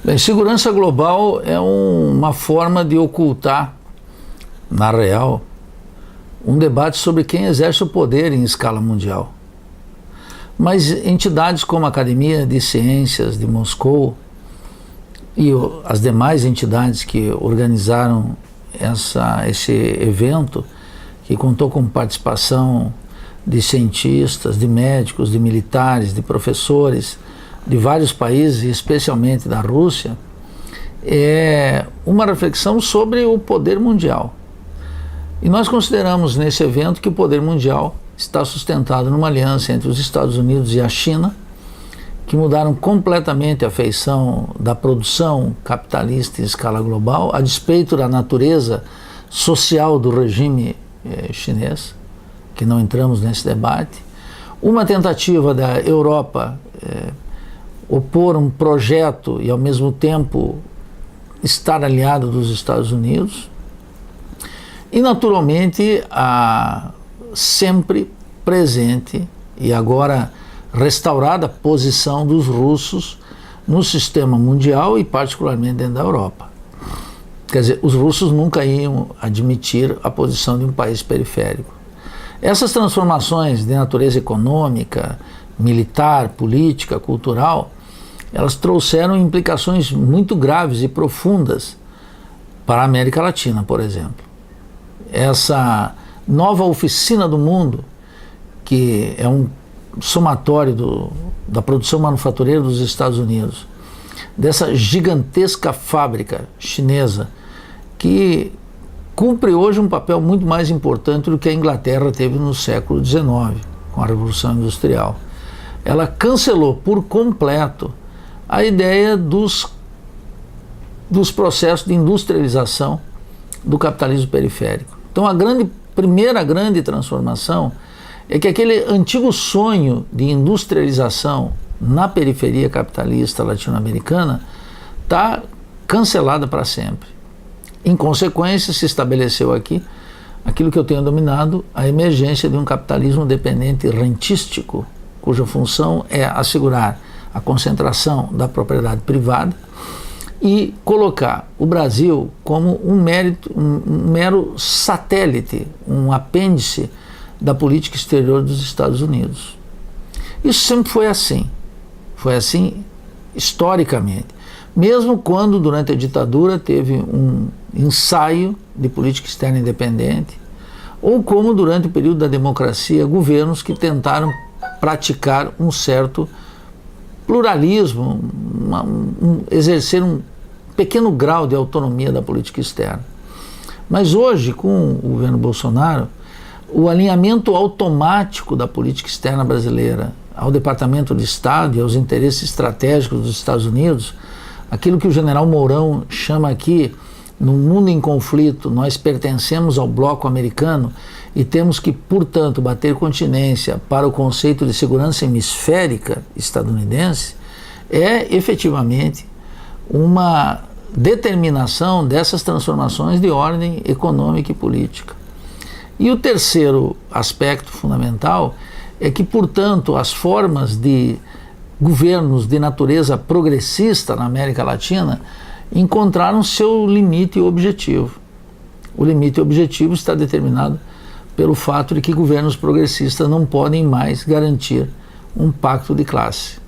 Bem, segurança global é uma forma de ocultar, na real, um debate sobre quem exerce o poder em escala mundial. Mas entidades como a Academia de Ciências de Moscou e as demais entidades que organizaram esse evento, que contou com participação de cientistas, de médicos, de militares, de professores de vários países, especialmente da Rússia, é uma reflexão sobre o poder mundial. E nós consideramos nesse evento que o poder mundial está sustentado numa aliança entre os Estados Unidos e a China, que mudaram completamente a feição da produção capitalista em escala global, a despeito da natureza social do regime chinês, que não entramos nesse debate. Uma tentativa da Europa opor um projeto e ao mesmo tempo estar aliado dos Estados Unidos, e naturalmente a sempre presente e agora restaurada posição dos russos no sistema mundial e particularmente dentro da Europa. Quer dizer, os russos nunca iam admitir a posição de um país periférico. Essas transformações de natureza econômica, militar, política, cultural, elas trouxeram implicações muito graves e profundas para a América Latina, por exemplo. Essa nova oficina do mundo, que é um somatório da produção manufatureira dos Estados Unidos, dessa gigantesca fábrica chinesa, que cumpre hoje um papel muito mais importante do que a Inglaterra teve no século XIX, com a Revolução Industrial. Ela cancelou por completo a ideia dos processos de industrialização do capitalismo periférico. Então a primeira grande transformação é que aquele antigo sonho de industrialização na periferia capitalista latino-americana está cancelada para sempre. Em consequência, se estabeleceu aqui aquilo que eu tenho dominado, a emergência de um capitalismo dependente rentístico, cuja função é assegurar a concentração da propriedade privada e colocar o Brasil como um mero satélite, um apêndice da política exterior dos Estados Unidos. Isso sempre foi assim historicamente, mesmo quando durante a ditadura teve um ensaio de política externa independente, ou como durante o período da democracia, governos que tentaram praticar um certo pluralismo, exercer um pequeno grau de autonomia da política externa. Mas hoje, com o governo Bolsonaro, o alinhamento automático da política externa brasileira ao Departamento de Estado e aos interesses estratégicos dos Estados Unidos, aquilo que o general Mourão chama aqui, no mundo em conflito, nós pertencemos ao bloco americano e temos que, portanto, bater continência para o conceito de segurança hemisférica estadunidense, é efetivamente uma determinação dessas transformações de ordem econômica e política. E o terceiro aspecto fundamental é que, portanto, as formas de governos de natureza progressista na América Latina encontraram seu limite objetivo. O limite objetivo está determinado pelo fato de que governos progressistas não podem mais garantir um pacto de classe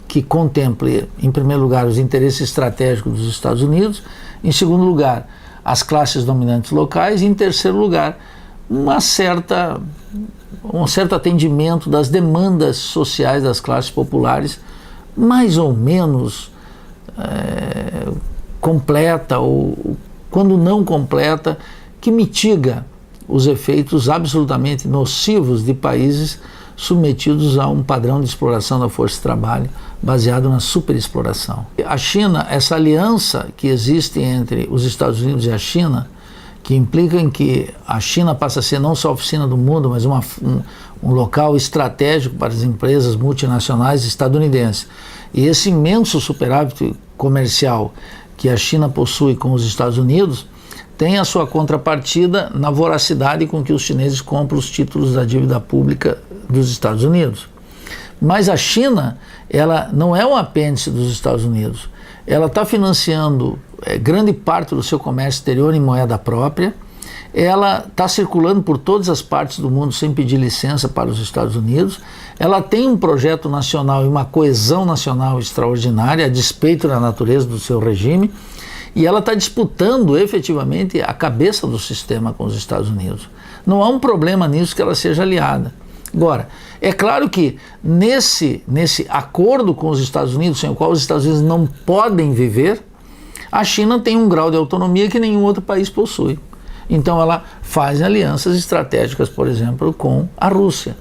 que contemple, em primeiro lugar, os interesses estratégicos dos Estados Unidos, em segundo lugar, as classes dominantes locais e, em terceiro lugar, um certo atendimento das demandas sociais das classes populares, mais ou menos completa, ou quando não completa, que mitiga os efeitos absolutamente nocivos de países submetidos a um padrão de exploração da força de trabalho baseado na superexploração. A China, essa aliança que existe entre os Estados Unidos e a China, que implica em que a China passa a ser não só a oficina do mundo, mas um local estratégico para as empresas multinacionais estadunidenses. E esse imenso superávit comercial que a China possui com os Estados Unidos tem a sua contrapartida na voracidade com que os chineses compram os títulos da dívida pública dos Estados Unidos. Mas a China, ela não é um apêndice dos Estados Unidos, ela está financiando grande parte do seu comércio exterior em moeda própria, ela está circulando por todas as partes do mundo sem pedir licença para os Estados Unidos, ela tem um projeto nacional e uma coesão nacional extraordinária, a despeito da natureza do seu regime, e ela está disputando efetivamente a cabeça do sistema com os Estados Unidos. Não há um problema nisso que ela seja aliada. Agora, é claro que nesse acordo com os Estados Unidos, sem o qual os Estados Unidos não podem viver, a China tem um grau de autonomia que nenhum outro país possui. Então ela faz alianças estratégicas, por exemplo, com a Rússia.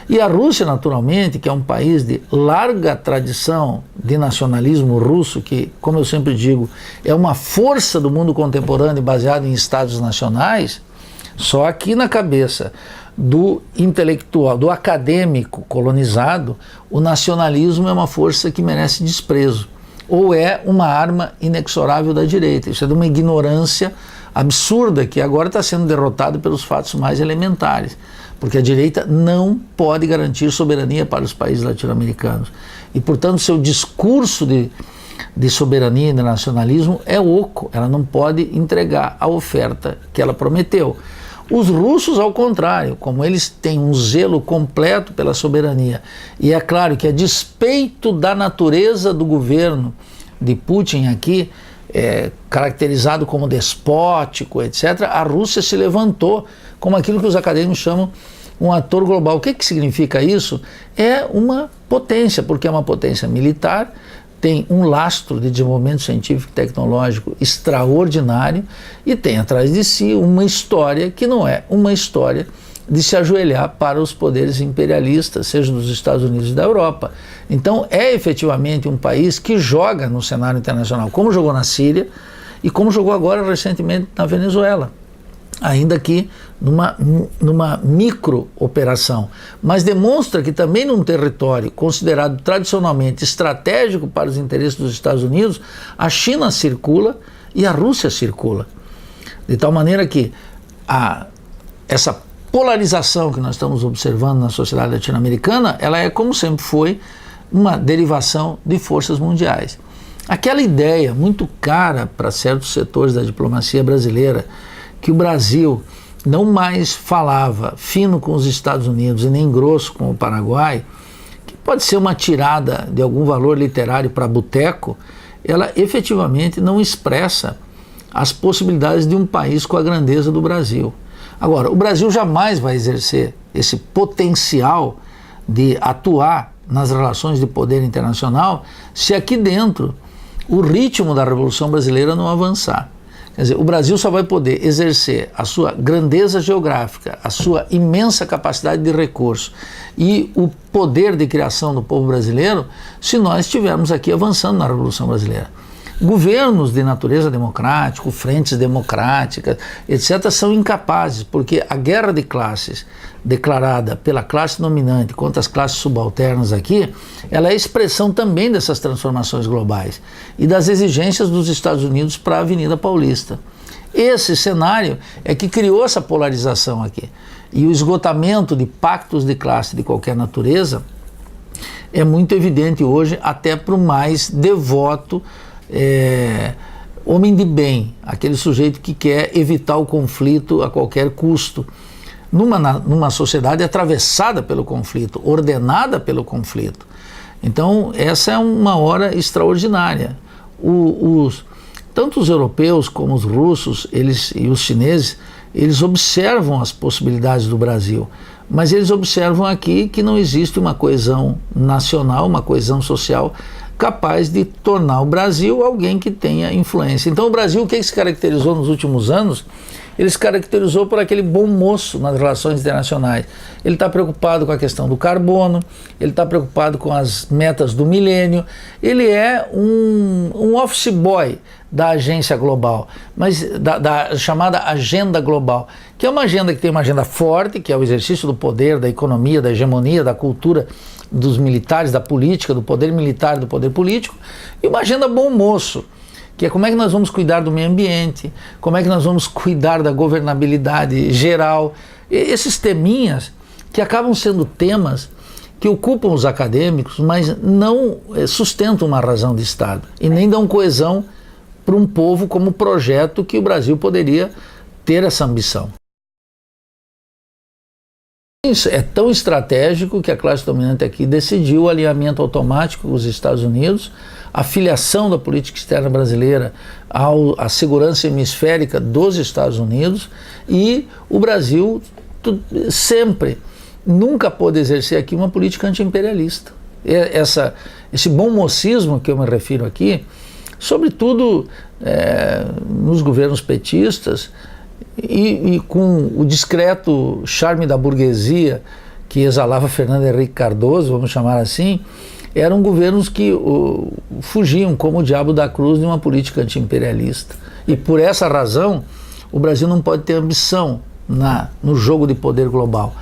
E a Rússia, naturalmente, que é um país de larga tradição de nacionalismo russo, que, como eu sempre digo, é uma força do mundo contemporâneo baseada em estados nacionais, só aqui na cabeça do intelectual, do acadêmico colonizado, o nacionalismo é uma força que merece desprezo, ou é uma arma inexorável da direita. Isso é de uma ignorância absurda que agora está sendo derrotada pelos fatos mais elementares, porque a direita não pode garantir soberania para os países latino-americanos. E, portanto, seu discurso de soberania e de nacionalismo é oco, ela não pode entregar a oferta que ela prometeu. Os russos, ao contrário, como eles têm um zelo completo pela soberania, e é claro que a despeito da natureza do governo de Putin aqui, caracterizado como despótico, etc., a Rússia se levantou como aquilo que os acadêmicos chamam um ator global. O que significa isso? É uma potência, porque é uma potência militar, tem um lastro de desenvolvimento científico e tecnológico extraordinário e tem atrás de si uma história que não é uma história de se ajoelhar para os poderes imperialistas, seja dos Estados Unidos e da Europa. Então é efetivamente um país que joga no cenário internacional, como jogou na Síria e como jogou agora recentemente na Venezuela, ainda que numa micro-operação, mas demonstra que também num território considerado tradicionalmente estratégico para os interesses dos Estados Unidos, a China circula e a Rússia circula. De tal maneira que essa polarização que nós estamos observando na sociedade latino-americana, ela é, como sempre foi, uma derivação de forças mundiais. Aquela ideia muito cara para certos setores da diplomacia brasileira, que o Brasil não mais falava fino com os Estados Unidos e nem grosso com o Paraguai, que pode ser uma tirada de algum valor literário para boteco, ela efetivamente não expressa as possibilidades de um país com a grandeza do Brasil. Agora, o Brasil jamais vai exercer esse potencial de atuar nas relações de poder internacional se aqui dentro o ritmo da Revolução Brasileira não avançar. Quer dizer, o Brasil só vai poder exercer a sua grandeza geográfica, a sua imensa capacidade de recurso e o poder de criação do povo brasileiro se nós estivermos aqui avançando na Revolução Brasileira. Governos de natureza democrática, frentes democráticas, etc., são incapazes, porque a guerra de classes declarada pela classe dominante contra as classes subalternas aqui, ela é expressão também dessas transformações globais e das exigências dos Estados Unidos para a Avenida Paulista. Esse cenário é que criou essa polarização aqui. E o esgotamento de pactos de classe de qualquer natureza é muito evidente hoje até para o mais devoto homem de bem, aquele sujeito que quer evitar o conflito a qualquer custo, numa sociedade atravessada pelo conflito, ordenada pelo conflito. Então essa é uma hora extraordinária. Tanto os europeus como os russos e os chineses, eles observam as possibilidades do Brasil, mas eles observam aqui que não existe uma coesão nacional, uma coesão social capaz de tornar o Brasil alguém que tenha influência. Então o Brasil, o que se caracterizou nos últimos anos? Ele se caracterizou por aquele bom moço nas relações internacionais. Ele está preocupado com a questão do carbono, ele está preocupado com as metas do milênio, ele é um office boy da agência global, mas da chamada agenda global, que é uma agenda que tem uma agenda forte, que é o exercício do poder, da economia, da hegemonia, da cultura dos militares, da política, do poder militar, do poder político, e uma agenda bom moço, que é como é que nós vamos cuidar do meio ambiente, como é que nós vamos cuidar da governabilidade geral, esses teminhas que acabam sendo temas que ocupam os acadêmicos, mas não sustentam uma razão de Estado e nem dão coesão para um povo como projeto que o Brasil poderia ter essa ambição. Isso é tão estratégico que a classe dominante aqui decidiu o alinhamento automático com os Estados Unidos, a filiação da política externa brasileira à segurança hemisférica dos Estados Unidos, e o Brasil sempre, nunca pôde exercer aqui uma política anti-imperialista. Esse bom mocismo que eu me refiro aqui, sobretudo nos governos petistas, e com o discreto charme da burguesia que exalava Fernando Henrique Cardoso, vamos chamar assim, eram governos que fugiam como o diabo da cruz de uma política anti-imperialista. E por essa razão, o Brasil não pode ter ambição no jogo de poder global.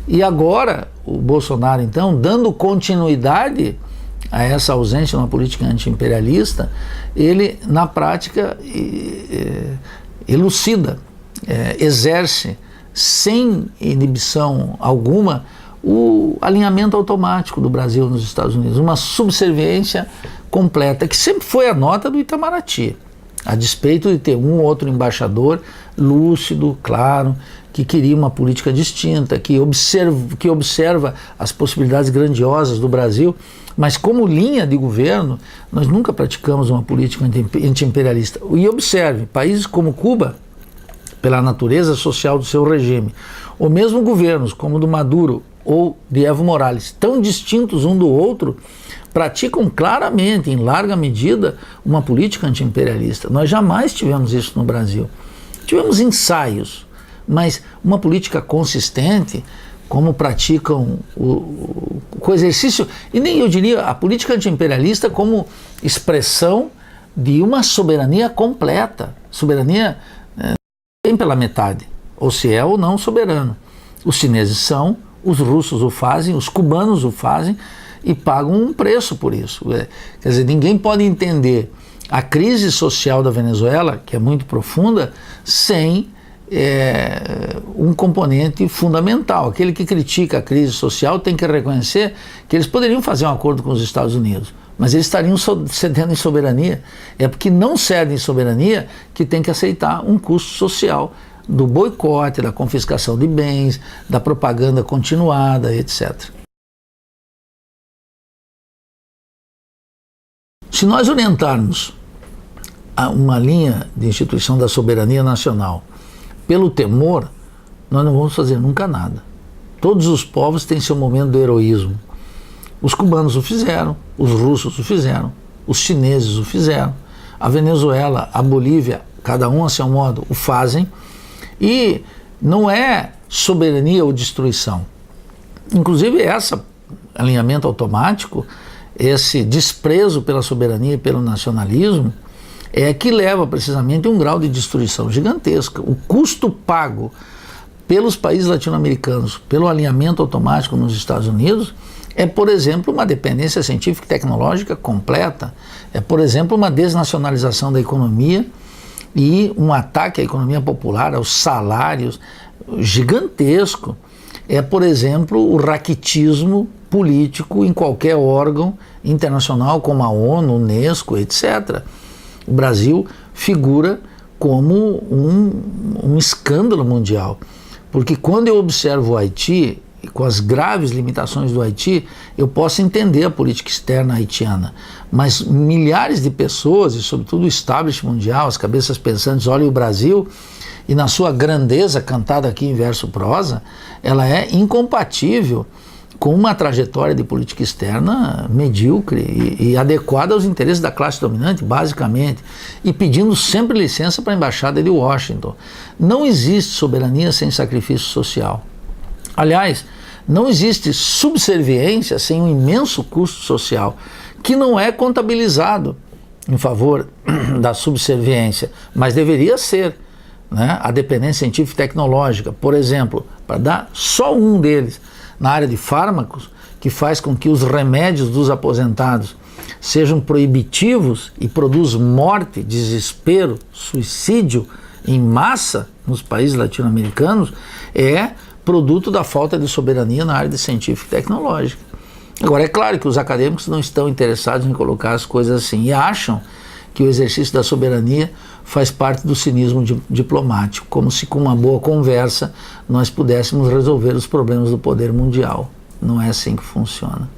E agora, o Bolsonaro, então, dando continuidade a essa ausência de uma política anti-imperialista, ele, na prática, elucida, exerce sem inibição alguma o alinhamento automático do Brasil nos Estados Unidos, uma subserviência completa, que sempre foi a nota do Itamaraty, a despeito de ter um ou outro embaixador lúcido, claro, que queria uma política distinta, que observa as possibilidades grandiosas do Brasil, mas como linha de governo, nós nunca praticamos uma política anti-imperialista. E observe, países como Cuba, pela natureza social do seu regime, ou mesmo governos como o do Maduro ou de Evo Morales, tão distintos um do outro, praticam claramente, em larga medida, uma política anti-imperialista. Nós jamais tivemos isso no Brasil. Tivemos ensaios, mas uma política consistente, como praticam o exercício, e nem eu diria a política anti-imperialista como expressão de uma soberania completa, soberania bem pela metade, ou se é ou não soberano. Os chineses são, os russos o fazem, os cubanos o fazem e pagam um preço por isso. Quer dizer, ninguém pode entender a crise social da Venezuela, que é muito profunda, sem um componente fundamental. Aquele que critica a crise social tem que reconhecer que eles poderiam fazer um acordo com os Estados Unidos, mas eles estariam cedendo em soberania. É porque não cedem em soberania que tem que aceitar um custo social do boicote, da confiscação de bens, da propaganda continuada, etc. Se nós orientarmos uma linha de instituição da soberania nacional pelo temor, nós não vamos fazer nunca nada. Todos os povos têm seu momento do heroísmo. Os cubanos o fizeram, os russos o fizeram, os chineses o fizeram, a Venezuela, a Bolívia, cada um a seu modo, o fazem, e não é soberania ou destruição. Inclusive, esse alinhamento automático, esse desprezo pela soberania e pelo nacionalismo, é que leva precisamente a um grau de destruição gigantesca. O custo pago pelos países latino-americanos pelo alinhamento automático nos Estados Unidos é, por exemplo, uma dependência científica e tecnológica completa, é, por exemplo, uma desnacionalização da economia e um ataque à economia popular, aos salários gigantesco. É, por exemplo, o raquitismo político em qualquer órgão internacional, como a ONU, Unesco, etc. O Brasil figura como um escândalo mundial, porque quando eu observo o Haiti, com as graves limitações do Haiti, eu posso entender a política externa haitiana, mas milhares de pessoas, e sobretudo o establishment mundial, as cabeças pensantes, olham o Brasil, e na sua grandeza, cantada aqui em verso prosa, ela é incompatível com uma trajetória de política externa medíocre e adequada aos interesses da classe dominante, basicamente, e pedindo sempre licença para a embaixada de Washington. Não existe soberania sem sacrifício social. Aliás, não existe subserviência sem um imenso custo social, que não é contabilizado em favor da subserviência, mas deveria ser, né? A dependência científica e tecnológica, por exemplo, para dar só um deles, na área de fármacos, que faz com que os remédios dos aposentados sejam proibitivos e produz morte, desespero, suicídio em massa nos países latino-americanos, é produto da falta de soberania na área de científica e tecnológica. Agora, é claro que os acadêmicos não estão interessados em colocar as coisas assim e acham que o exercício da soberania faz parte do cinismo diplomático, como se com uma boa conversa nós pudéssemos resolver os problemas do poder mundial. Não é assim que funciona.